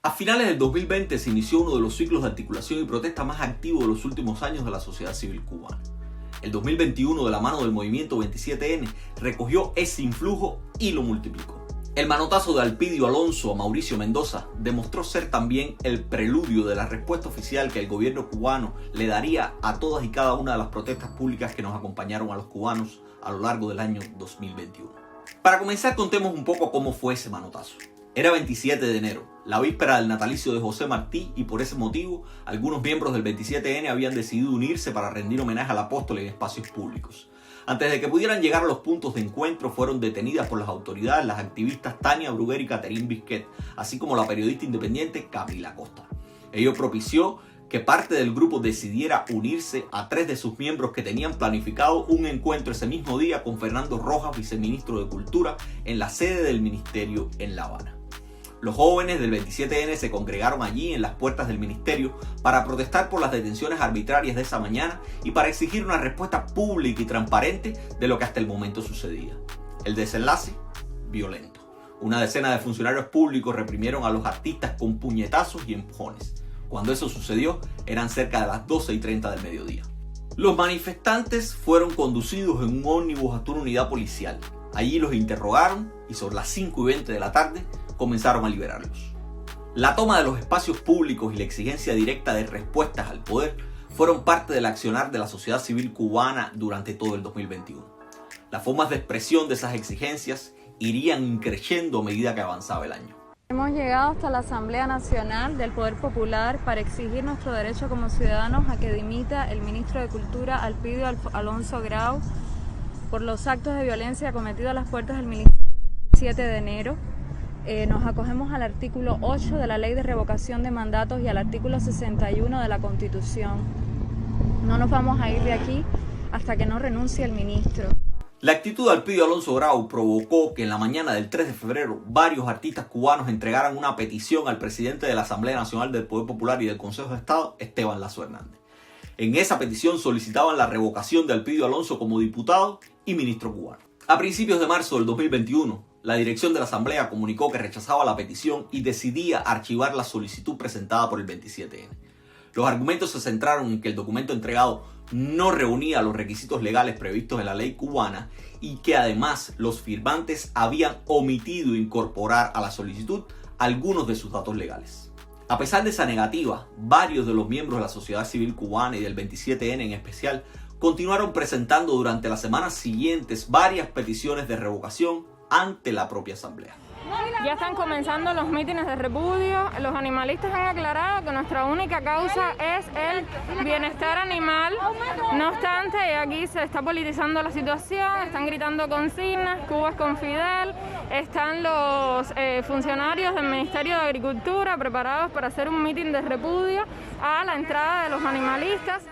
A finales del 2020 se inició uno de los ciclos de articulación y protesta más activos de los últimos años de la sociedad civil cubana. El 2021, de la mano del movimiento 27N, recogió ese influjo y lo multiplicó. El manotazo de Alpidio Alonso a Mauricio Mendoza demostró ser también el preludio de la respuesta oficial que el gobierno cubano le daría a todas y cada una de las protestas públicas que nos acompañaron a los cubanos a lo largo del año 2021. Para comenzar, contemos un poco cómo fue ese manotazo. Era 27 de enero, la víspera del natalicio de José Martí, y por ese motivo algunos miembros del 27N habían decidido unirse para rendir homenaje al apóstol en espacios públicos. Antes de que pudieran llegar a los puntos de encuentro, fueron detenidas por las autoridades las activistas Tania Bruguera y Catherine Bisquet, así como la periodista independiente Camila Costa. Ello propició que parte del grupo decidiera unirse a 3 de sus miembros que tenían planificado un encuentro ese mismo día con Fernando Rojas, viceministro de Cultura, en la sede del ministerio en La Habana. Los jóvenes del 27N se congregaron allí en las puertas del ministerio para protestar por las detenciones arbitrarias de esa mañana y para exigir una respuesta pública y transparente de lo que hasta el momento sucedía. El desenlace, violento. Una decena de funcionarios públicos reprimieron a los artistas con puñetazos y empujones. Cuando eso sucedió, eran cerca de las 12:30 del mediodía. Los manifestantes fueron conducidos en un ómnibus hasta una unidad policial. Allí los interrogaron y sobre las 5:20 de la tarde comenzaron a liberarlos. La toma de los espacios públicos y la exigencia directa de respuestas al poder fueron parte del accionar de la sociedad civil cubana durante todo el 2021. Las formas de expresión de esas exigencias irían creciendo a medida que avanzaba el año. Hemos llegado hasta la Asamblea Nacional del Poder Popular para exigir nuestro derecho como ciudadanos a que dimita el ministro de Cultura, Alpidio Alonso Grau, por los actos de violencia cometidos a las puertas del ministerio el 27 de enero. Nos acogemos al artículo 8 de la Ley de Revocación de Mandatos y al artículo 61 de la Constitución. No nos vamos a ir de aquí hasta que no renuncie el ministro. La actitud de Alpidio Alonso Grau provocó que en la mañana del 3 de febrero varios artistas cubanos entregaran una petición al presidente de la Asamblea Nacional del Poder Popular y del Consejo de Estado, Esteban Lazo Hernández. En esa petición solicitaban la revocación de Alpidio Alonso como diputado y ministro cubano. A principios de marzo del 2021, la dirección de la Asamblea comunicó que rechazaba la petición y decidía archivar la solicitud presentada por el 27N. Los argumentos se centraron en que el documento entregado no reunía los requisitos legales previstos en la ley cubana y que además los firmantes habían omitido incorporar a la solicitud algunos de sus datos legales. A pesar de esa negativa, varios de los miembros de la sociedad civil cubana y del 27N en especial continuaron presentando durante las semanas siguientes varias peticiones de revocación ante la propia Asamblea. Ya están comenzando los mítines de repudio. Los animalistas han aclarado que nuestra única causa es el bienestar animal. No obstante, aquí se está politizando la situación, están gritando consignas, Cuba es con Fidel, están los funcionarios del Ministerio de Agricultura preparados para hacer un mitin de repudio a la entrada de los animalistas.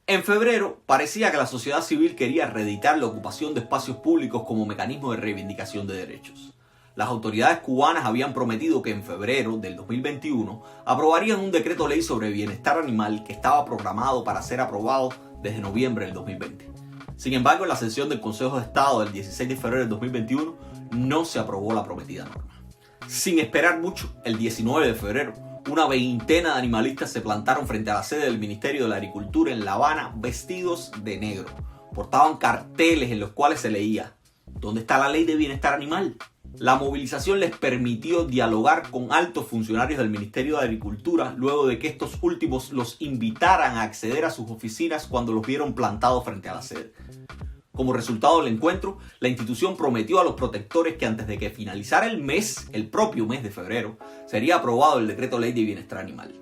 En febrero, parecía que la sociedad civil quería reeditar la ocupación de espacios públicos como mecanismo de reivindicación de derechos. Las autoridades cubanas habían prometido que en febrero del 2021 aprobarían un decreto ley sobre bienestar animal que estaba programado para ser aprobado desde noviembre del 2020. Sin embargo, en la sesión del Consejo de Estado del 16 de febrero del 2021 no se aprobó la prometida norma. Sin esperar mucho, el 19 de febrero, una veintena de animalistas se plantaron frente a la sede del Ministerio de la Agricultura en La Habana vestidos de negro. Portaban carteles en los cuales se leía: ¿dónde está la ley de bienestar animal? La movilización les permitió dialogar con altos funcionarios del Ministerio de Agricultura luego de que estos últimos los invitaran a acceder a sus oficinas cuando los vieron plantados frente a la sede. Como resultado del encuentro, la institución prometió a los protectores que antes de que finalizara el propio mes de febrero, sería aprobado el decreto ley de bienestar animal.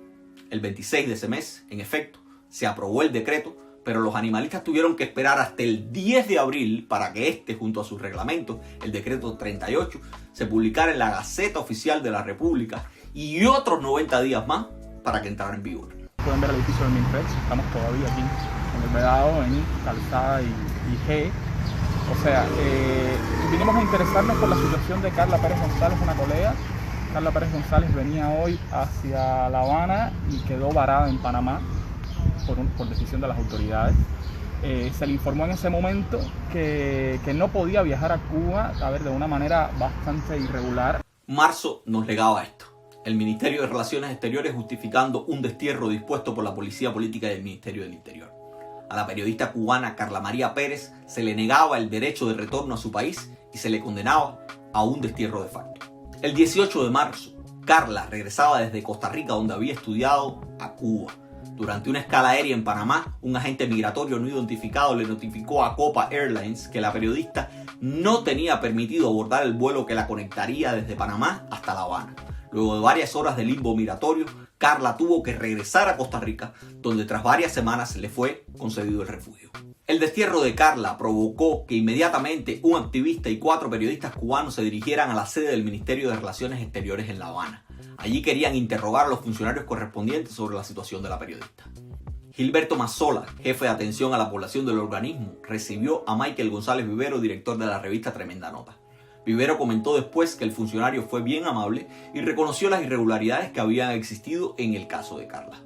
El 26 de ese mes, en efecto, se aprobó el decreto, pero los animalistas tuvieron que esperar hasta el 10 de abril para que junto a sus reglamentos, el decreto 38, se publicara en la Gaceta Oficial de la República y otros 90 días más para que entrara en vigor. Pueden ver el edificio del Minfex, estamos todavía aquí en el Vedado, en Calzada y G. O sea, vinimos a interesarnos por la situación de Carla Pérez González, una colega. Carla Pérez González venía hoy hacia La Habana y quedó varada en Panamá por decisión de las autoridades. Se le informó en ese momento que no podía viajar a Cuba, de una manera bastante irregular. Marzo nos legaba esto. el Ministerio de Relaciones Exteriores justificando un destierro dispuesto por la Policía Política del Ministerio del Interior. A la periodista cubana Carla María Pérez se le negaba el derecho de retorno a su país y se le condenaba a un destierro de facto. El 18 de marzo, Carla regresaba desde Costa Rica, donde había estudiado, a Cuba. Durante una escala aérea en Panamá, un agente migratorio no identificado le notificó a Copa Airlines que la periodista no tenía permitido abordar el vuelo que la conectaría desde Panamá hasta La Habana. Luego de varias horas de limbo migratorio, Carla tuvo que regresar a Costa Rica, donde tras varias semanas le fue concedido el refugio. El destierro de Carla provocó que inmediatamente un activista y 4 periodistas cubanos se dirigieran a la sede del Ministerio de Relaciones Exteriores en La Habana. Allí querían interrogar a los funcionarios correspondientes sobre la situación de la periodista. Gilberto Mazzola, jefe de atención a la población del organismo, recibió a Michael González Vivero, director de la revista Tremenda Nota. Vivero comentó después que el funcionario fue bien amable y reconoció las irregularidades que habían existido en el caso de Carla.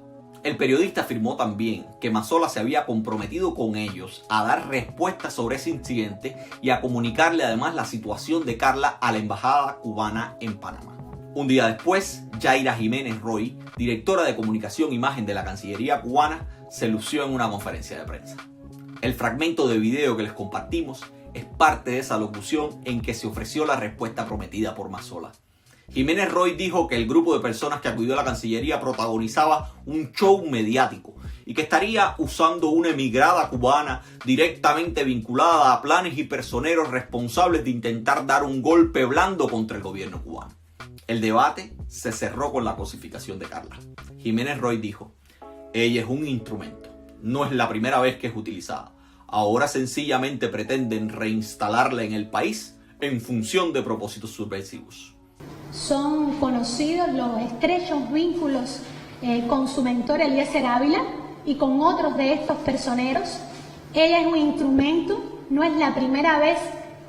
El periodista afirmó también que Mazzola se había comprometido con ellos a dar respuestas sobre ese incidente y a comunicarle además la situación de Carla a la embajada cubana en Panamá. Un día después, Yaira Jiménez Roy, directora de comunicación e imagen de la Cancillería cubana, se lució en una conferencia de prensa. El fragmento de video que les compartimos es parte de esa locución en que se ofreció la respuesta prometida por Mazzola. Jiménez Roy dijo que el grupo de personas que acudió a la Cancillería protagonizaba un show mediático y que estaría usando una emigrada cubana directamente vinculada a planes y personeros responsables de intentar dar un golpe blando contra el gobierno cubano. El debate se cerró con la cosificación de Carla. Jiménez Roy dijo: ella es un instrumento, no es la primera vez que es utilizada. Ahora sencillamente pretenden reinstalarla en el país en función de propósitos subversivos. Son conocidos los estrechos vínculos con su mentor Eliezer Ávila y con otros de estos personeros. Ella es un instrumento, no es la primera vez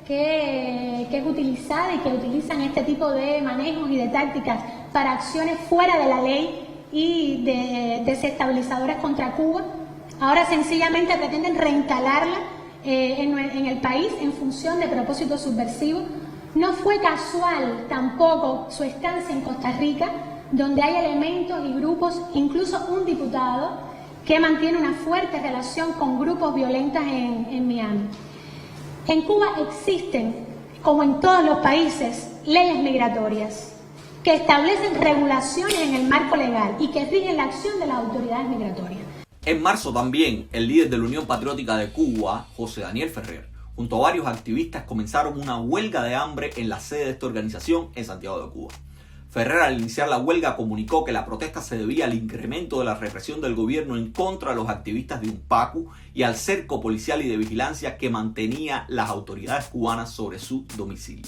que es utilizada y que utilizan este tipo de manejos y de tácticas para acciones fuera de la ley y desestabilizadoras contra Cuba. Ahora sencillamente pretenden reinstalarla en el país en función de propósitos subversivos. No fue casual tampoco su estancia en Costa Rica, donde hay elementos y grupos, incluso un diputado, que mantiene una fuerte relación con grupos violentos en Miami. En Cuba existen, como en todos los países, leyes migratorias que establecen regulaciones en el marco legal y que rigen la acción de las autoridades migratorias. En marzo también, el líder de la Unión Patriótica de Cuba, José Daniel Ferrer, junto a varios activistas comenzaron una huelga de hambre en la sede de esta organización en Santiago de Cuba. Ferrer, al iniciar la huelga, comunicó que la protesta se debía al incremento de la represión del gobierno en contra de los activistas de UNPACU y al cerco policial y de vigilancia que mantenía las autoridades cubanas sobre su domicilio.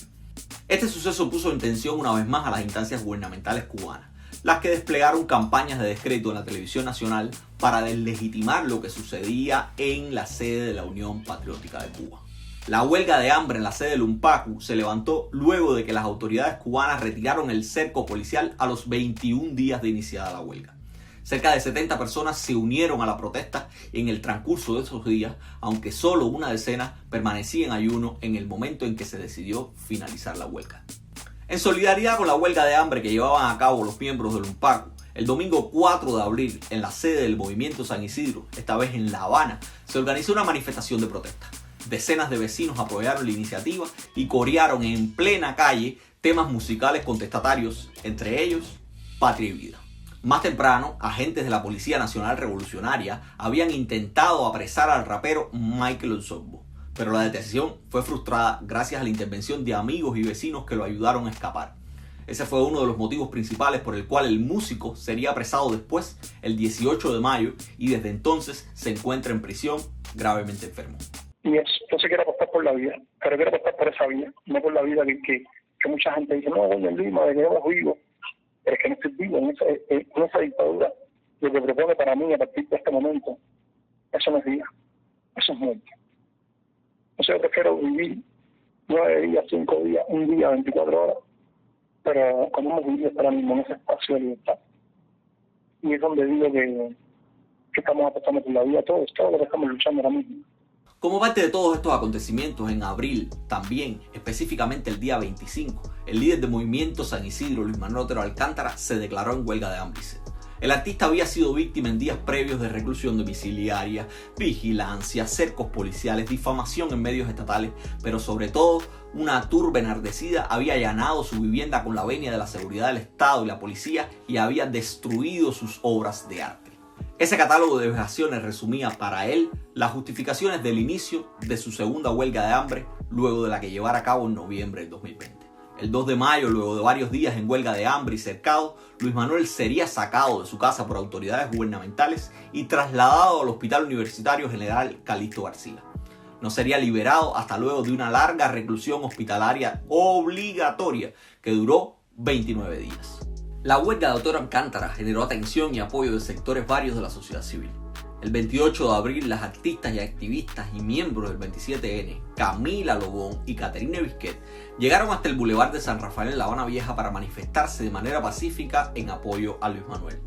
Este suceso puso en tensión una vez más a las instancias gubernamentales cubanas, las que desplegaron campañas de descrédito en la televisión nacional para deslegitimar lo que sucedía en la sede de la Unión Patriótica de Cuba. La huelga de hambre en la sede del UNPACU se levantó luego de que las autoridades cubanas retiraron el cerco policial a los 21 días de iniciada la huelga. Cerca de 70 personas se unieron a la protesta en el transcurso de esos días, aunque solo una decena permanecía en ayuno en el momento en que se decidió finalizar la huelga. En solidaridad con la huelga de hambre que llevaban a cabo los miembros del UNPACU, el domingo 4 de abril, en la sede del Movimiento San Isidro, esta vez en La Habana, se organizó una manifestación de protesta. Decenas de vecinos apoyaron la iniciativa y corearon en plena calle temas musicales contestatarios, entre ellos Patria y Vida. Más temprano, agentes de la Policía Nacional Revolucionaria habían intentado apresar al rapero Michael Osorbo, pero la detención fue frustrada gracias a la intervención de amigos y vecinos que lo ayudaron a escapar. Ese fue uno de los motivos principales por el cual el músico sería apresado después, el 18 de mayo, y desde entonces se encuentra en prisión gravemente enfermo. Y entonces quiero apostar por la vida, pero quiero apostar por esa vida, no por la vida que mucha gente dice, no, bueno, en Lima, de que estamos vivos, pero es que no estoy vivo en esa dictadura. Lo que propone para mí a partir de este momento, eso no es vida, eso es muerte. Entonces yo prefiero vivir 9 días, 5 días, un día, 24 horas, pero como hemos vivido ahora mismo en ese espacio de libertad. Y es donde digo que estamos apostando por la vida todos los que estamos luchando ahora mismo. Como parte de todos estos acontecimientos, en abril también, específicamente el día 25, el líder del movimiento San Isidro, Luis Manuel Otero Alcántara, se declaró en huelga de hambre. El artista había sido víctima en días previos de reclusión domiciliaria, vigilancia, cercos policiales, difamación en medios estatales, pero sobre todo una turba enardecida había allanado su vivienda con la venia de la seguridad del Estado y la policía y había destruido sus obras de arte. Ese catálogo de vejaciones resumía para él las justificaciones del inicio de su segunda huelga de hambre luego de la que llevara a cabo en noviembre del 2020. El 2 de mayo, luego de varios días en huelga de hambre y cercado, Luis Manuel sería sacado de su casa por autoridades gubernamentales y trasladado al Hospital Universitario General Calixto García. No sería liberado hasta luego de una larga reclusión hospitalaria obligatoria que duró 29 días. La huelga de Otero Alcántara generó atención y apoyo de sectores varios de la sociedad civil. El 28 de abril, las artistas y activistas y miembros del 27N, Camila Lobón y Caterine Bisquet, llegaron hasta el Boulevard de San Rafael en La Habana Vieja para manifestarse de manera pacífica en apoyo a Luis Manuel.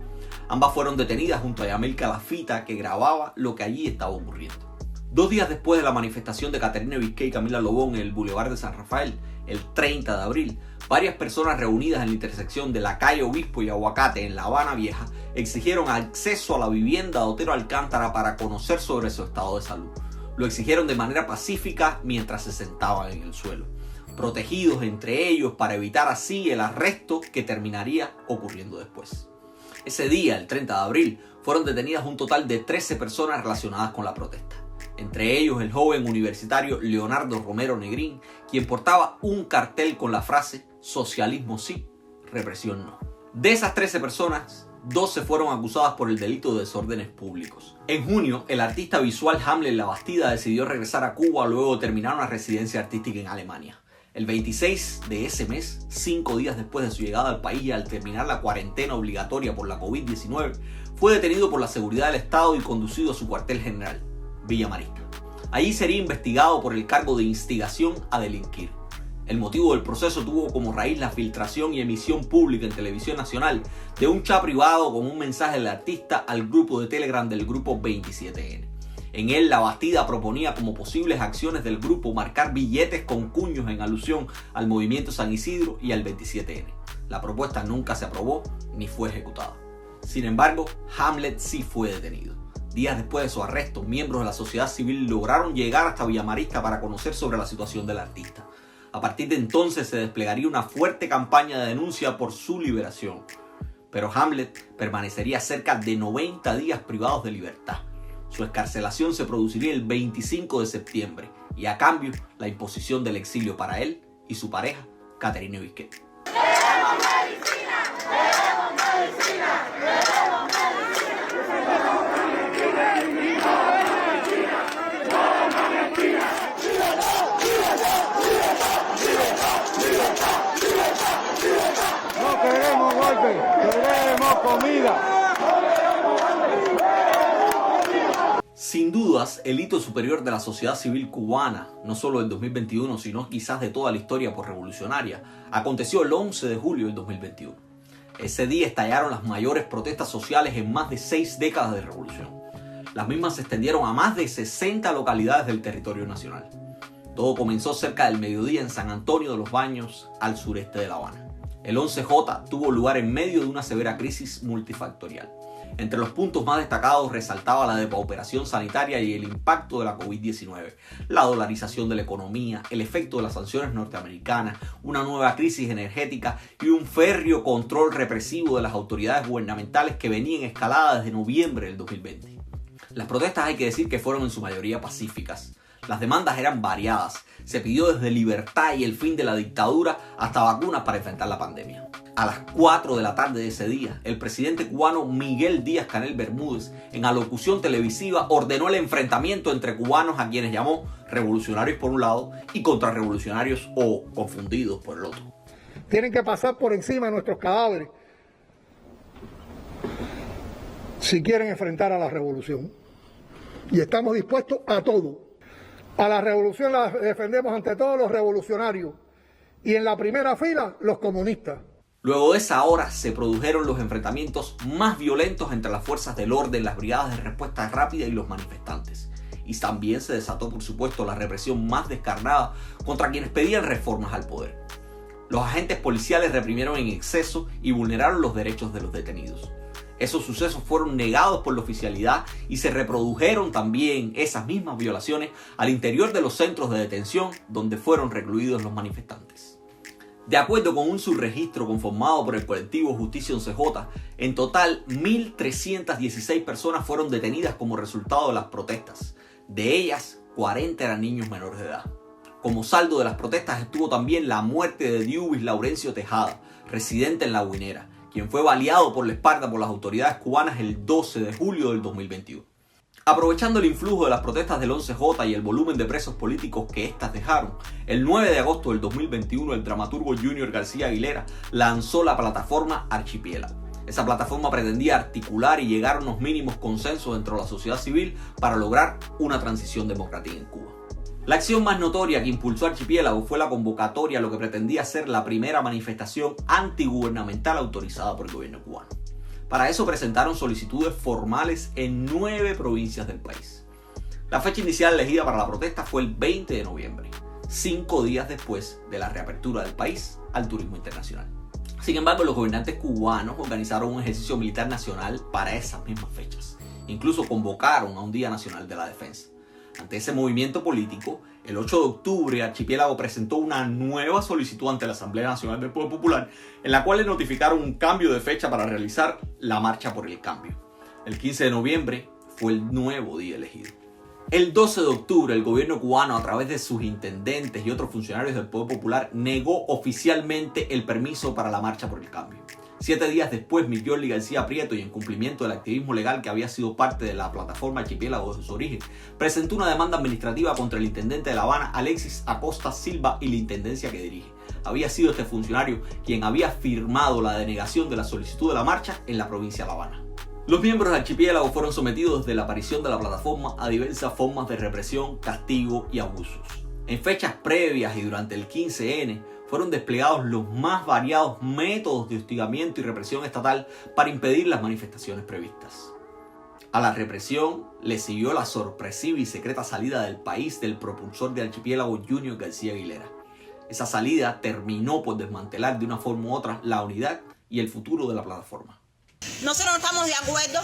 Ambas fueron detenidas junto a Yamil Calafita, que grababa lo que allí estaba ocurriendo. 2 días después de la manifestación de Caterine Bisquet y Camila Lobón en el Boulevard de San Rafael, el 30 de abril, varias personas reunidas en la intersección de la calle Obispo y Aguacate en La Habana Vieja exigieron acceso a la vivienda de Otero Alcántara para conocer sobre su estado de salud. Lo exigieron de manera pacífica mientras se sentaban en el suelo, protegidos entre ellos para evitar así el arresto que terminaría ocurriendo después. Ese día, el 30 de abril, fueron detenidas un total de 13 personas relacionadas con la protesta. Entre ellos el joven universitario Leonardo Romero Negrín, quien portaba un cartel con la frase "Socialismo sí, represión no". De esas 13 personas, 12 fueron acusadas por el delito de desórdenes públicos. En junio, el artista visual Hamlet Labastida decidió regresar a Cuba luego de terminar una residencia artística en Alemania. El 26 de ese mes, 5 días después de su llegada al país y al terminar la cuarentena obligatoria por la COVID-19, fue detenido por la seguridad del Estado y conducido a su cuartel general, Villa Mariscal. Allí sería investigado por el cargo de instigación a delinquir. El motivo del proceso tuvo como raíz la filtración y emisión pública en televisión nacional de un chat privado con un mensaje del artista al grupo de Telegram del grupo 27N. En él, Labastida proponía como posibles acciones del grupo marcar billetes con cuños en alusión al movimiento San Isidro y al 27N. La propuesta nunca se aprobó ni fue ejecutada. Sin embargo, Hamlet sí fue detenido. Días después de su arresto, miembros de la sociedad civil lograron llegar hasta Villamarista para conocer sobre la situación del artista. A partir de entonces se desplegaría una fuerte campaña de denuncia por su liberación. Pero Hamlet permanecería cerca de 90 días privados de libertad. Su excarcelación se produciría el 25 de septiembre y a cambio la imposición del exilio para él y su pareja, Caterine Bisquet. ¡Queremos medicina! ¡Queremos medicina! ¡Queremos No queremos golpes, queremos comida. Sin dudas, el hito superior de la sociedad civil cubana, no solo del 2021, sino quizás de toda la historia posrevolucionaria, aconteció el 11 de julio del 2021. Ese día estallaron las mayores protestas sociales en más de 6 décadas de revolución. Las mismas se extendieron a más de 60 localidades del territorio nacional. Todo comenzó cerca del mediodía en San Antonio de los Baños, al sureste de La Habana. El 11J tuvo lugar en medio de una severa crisis multifactorial. Entre los puntos más destacados resaltaba la depauperación sanitaria y el impacto de la COVID-19, la dolarización de la economía, el efecto de las sanciones norteamericanas, una nueva crisis energética y un férreo control represivo de las autoridades gubernamentales que venía en escalada desde noviembre del 2020. Las protestas hay que decir que fueron en su mayoría pacíficas. Las demandas eran variadas. Se pidió desde libertad y el fin de la dictadura hasta vacunas para enfrentar la pandemia. A las 4 de la tarde de ese día, el presidente cubano Miguel Díaz-Canel Bermúdez, en alocución televisiva, ordenó el enfrentamiento entre cubanos a quienes llamó revolucionarios por un lado y contrarrevolucionarios o confundidos por el otro. Tienen que pasar por encima de nuestros cadáveres si quieren enfrentar a la revolución. Y estamos dispuestos a todo. A la revolución la defendemos ante todos los revolucionarios y en la primera fila los comunistas. Luego de esa hora se produjeron los enfrentamientos más violentos entre las fuerzas del orden, las brigadas de respuesta rápida y los manifestantes. y también se desató, por supuesto, la represión más descarnada contra quienes pedían reformas al poder. Los agentes policiales reprimieron en exceso y vulneraron los derechos de los detenidos. Esos sucesos fueron negados por la oficialidad y se reprodujeron también esas mismas violaciones al interior de los centros de detención donde fueron recluidos los manifestantes. De acuerdo con un subregistro conformado por el colectivo Justicia 11J, en total 1.316 personas fueron detenidas como resultado de las protestas. De ellas, 40 eran niños menores de edad. Como saldo de las protestas estuvo también la muerte de Diubis Laurencio Tejada, residente en La Guinera, quien fue baleado por la espalda por las autoridades cubanas el 12 de julio del 2021. Aprovechando el influjo de las protestas del 11J y el volumen de presos políticos que éstas dejaron, el 9 de agosto del 2021 el dramaturgo Junior García Aguilera lanzó la plataforma Archipiélago. Esa plataforma pretendía articular y llegar a unos mínimos consensos dentro de la sociedad civil para lograr una transición democrática en Cuba. La acción más notoria que impulsó Archipiélago fue la convocatoria a lo que pretendía ser la primera manifestación antigubernamental autorizada por el gobierno cubano. Para eso presentaron solicitudes formales en 9 provincias del país. La fecha inicial elegida para la protesta fue el 20 de noviembre, 5 días después de la reapertura del país al turismo internacional. Sin embargo, los gobernantes cubanos organizaron un ejercicio militar nacional para esas mismas fechas. Incluso convocaron a un Día Nacional de la Defensa. Ante ese movimiento político, el 8 de octubre Archipiélago presentó una nueva solicitud ante la Asamblea Nacional del Poder Popular, en la cual le notificaron un cambio de fecha para realizar la Marcha por el Cambio. El 15 de noviembre fue el nuevo día elegido. El 12 de octubre, el gobierno cubano, a través de sus intendentes y otros funcionarios del Poder Popular, negó oficialmente el permiso para la Marcha por el Cambio. 7 días después, Miguel García Prieto, y en cumplimiento del activismo legal que había sido parte de la plataforma Archipiélago desde su origen, presentó una demanda administrativa contra el intendente de La Habana, Alexis Acosta Silva, y la intendencia que dirige. Había sido este funcionario quien había firmado la denegación de la solicitud de la marcha en la provincia de La Habana. Los miembros del Archipiélago fueron sometidos desde la aparición de la plataforma a diversas formas de represión, castigo y abusos. En fechas previas y durante el 15N, fueron desplegados los más variados métodos de hostigamiento y represión estatal para impedir las manifestaciones previstas. A la represión le siguió la sorpresiva y secreta salida del país del propulsor de Archipiélago Junior García Aguilera. Esa salida terminó por desmantelar de una forma u otra la unidad y el futuro de la plataforma. Nosotros no estamos de acuerdo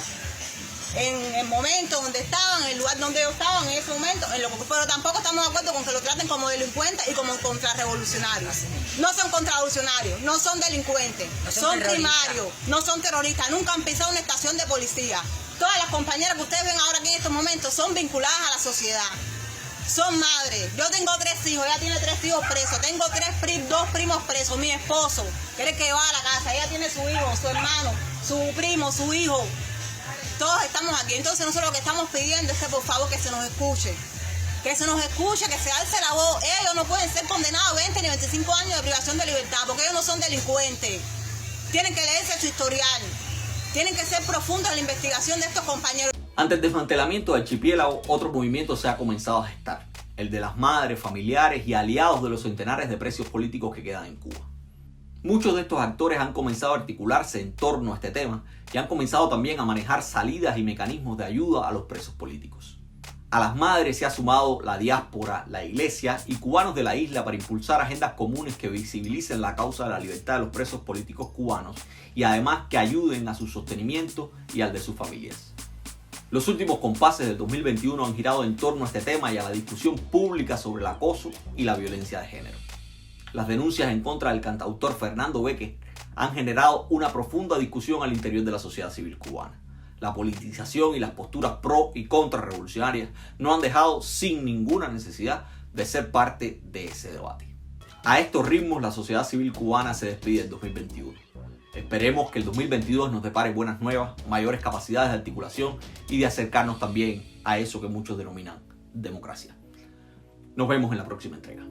en el momento donde estaban, en el lugar donde ellos estaban en ese momento, pero tampoco estamos de acuerdo con que lo traten como delincuentes y como contrarrevolucionarios. No son contrarrevolucionarios, no son delincuentes, son primarios, no son terroristas, nunca han pisado una estación de policía. Todas las compañeras que ustedes ven ahora aquí en estos momentos son vinculadas a la sociedad. Son madres. Yo tengo 3 hijos, ella tiene 3 hijos presos, tengo 2 primos presos, mi esposo, que es el que va a la casa, ella tiene su hijo, su hermano, su primo, su hijo. Todos estamos aquí, entonces nosotros lo que estamos pidiendo es que por favor que se nos escuche, que se alce la voz. Ellos no pueden ser condenados a 20 ni 25 años de privación de libertad, porque ellos no son delincuentes. Tienen que leerse su historial, tienen que ser profundos en la investigación de estos compañeros. Ante el desmantelamiento de Archipiélago, otro movimiento se ha comenzado a gestar, el de las madres, familiares y aliados de los centenares de presos políticos que quedan en Cuba. Muchos de estos actores han comenzado a articularse en torno a este tema y han comenzado también a manejar salidas y mecanismos de ayuda a los presos políticos. A las madres se ha sumado la diáspora, la iglesia y cubanos de la isla para impulsar agendas comunes que visibilicen la causa de la libertad de los presos políticos cubanos y además que ayuden a su sostenimiento y al de sus familias. Los últimos compases del 2021 han girado en torno a este tema y a la discusión pública sobre el acoso y la violencia de género. Las denuncias en contra del cantautor Fernando Beque han generado una profunda discusión al interior de la sociedad civil cubana. La politización y las posturas pro y contra revolucionarias no han dejado sin ninguna necesidad de ser parte de ese debate. A estos ritmos la sociedad civil cubana se despide del 2021. Esperemos que el 2022 nos depare buenas nuevas, mayores capacidades de articulación y de acercarnos también a eso que muchos denominan democracia. Nos vemos en la próxima entrega.